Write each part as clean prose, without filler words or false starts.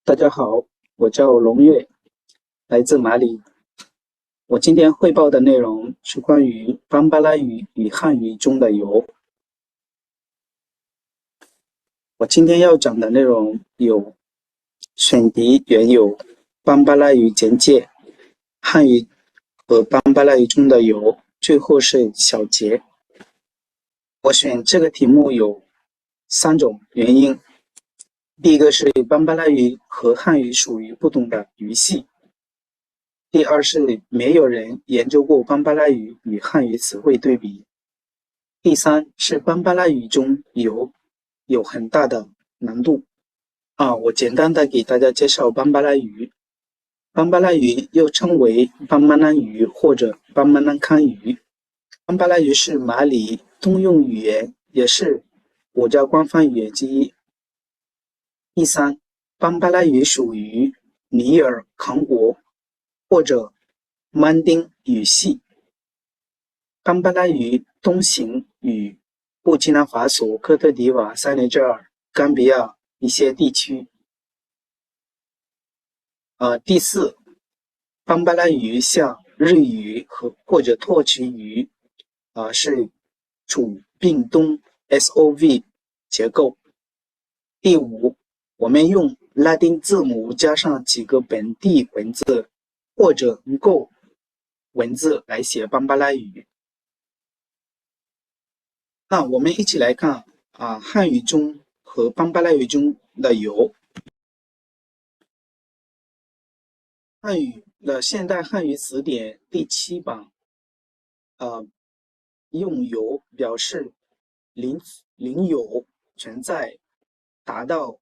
大家好，我叫龙月，来自马里。我今天汇报的内容是关于邦巴拉语与汉语中的“由”。我今天要讲的内容有选题缘由、邦巴拉语简介、汉语和邦巴拉语中的“由”，最后是小结。我选这个题目有3种原因。第一个是邦巴拉语和汉语属于不同的语系。第二是没有人研究过邦巴拉语与汉语词汇对比。第三是邦巴拉语中有很大的难度。我简单的给大家介绍邦巴拉语。邦巴拉语又称为邦巴兰语或者邦巴兰康语。邦巴拉语是马里通用语言，也是国家官方语言之一。第三，邦巴拉语属于尼尔康国或者曼丁语系。邦巴拉语东行与布基纳法索、科特迪瓦、塞内加尔、冈比亚一些地区。第四，邦巴拉语像日语或者拓殖语是主并动 SOV 结构。第五，我们用拉丁字母加上几个本地文字或者Go文字来写邦巴拉语。那我们一起来看汉语中和邦巴拉语中的由。汉语的现代汉语词典第7版，用由表示零有存在、达到、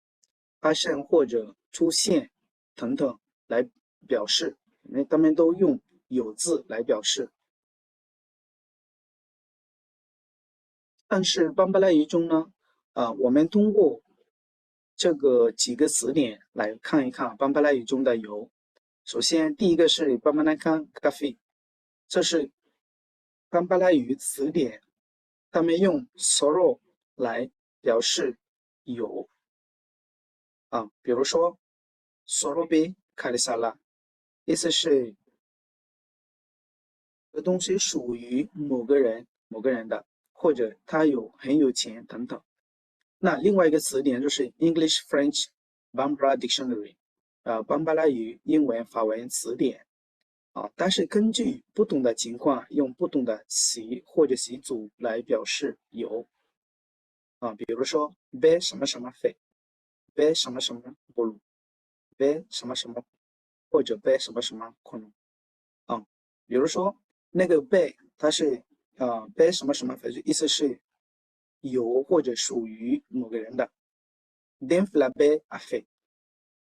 发生或者出现等等来表示，他们都用有字来表示。但是邦巴拉语中呢，我们通过这个几个词典来看一看邦巴拉语中的由。首先，第一个是邦巴兰康咖啡，这是邦巴拉语词典，他们用 sorrow 来表示有比如说 sorrow be 卡里萨拉，意思是这东西属于某个人的，或者他很有钱等等。那另外一个词典就是 English French Bambara Dictionary，邦巴拉语英文法文词典但是根据不同的情况，用不同的习或者习组来表示有比如说 be 什么什么费 be 什么什么不如 be 什么什么或者 be 什么什么可能比如说那个 be 它是be 什么什么费，意思是有或者属于某个人的。den fla be a fe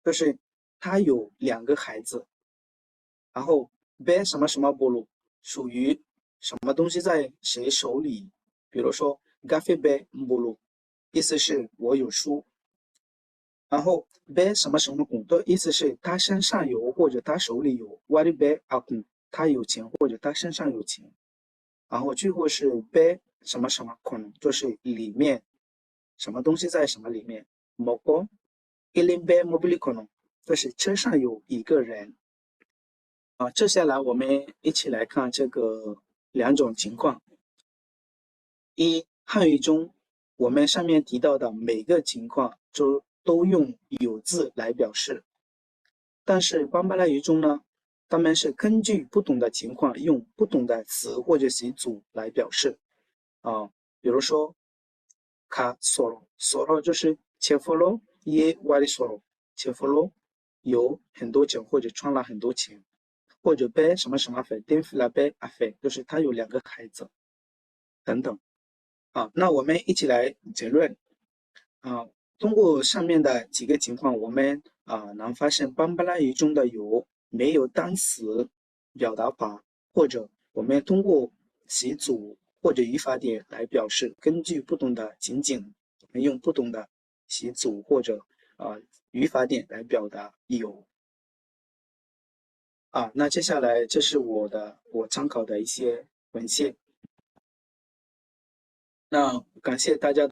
就是他有2个孩子，然后 be 什么什么不如属于什么东西在谁手里，比如说 gafe be 不如，意思是我有书。然后 be 什么什么工的意思是他身上有或者他手里有 wari be a工，他有钱或者他身上有钱。然后最后是 be 什么什么可能，就是里面什么东西在什么里面。moko ilim be mobili 可能，就是车上有一个人。接下来我们一起来看这个2种情况。一，汉语中我们上面提到的每个情况都用有字来表示，但是邦巴拉语中呢，他们是根据不同的情况用不同的词或者习组来表示比如说卡索罗，索罗就是切弗罗耶瓦里索罗，切弗罗有很多钱或者赚了很多钱，或者被什么什么费，丁弗拉被阿费，就是他有2个孩子等等那我们一起来结论通过上面的几个情况，我们能发现邦巴拉语中的有没有单词表达法，或者我们通过习组或者语法点来表示，根据不同的情景，我们用不同的习组或者语法点来表达有那接下来这是我参考的一些文献。那感谢大家。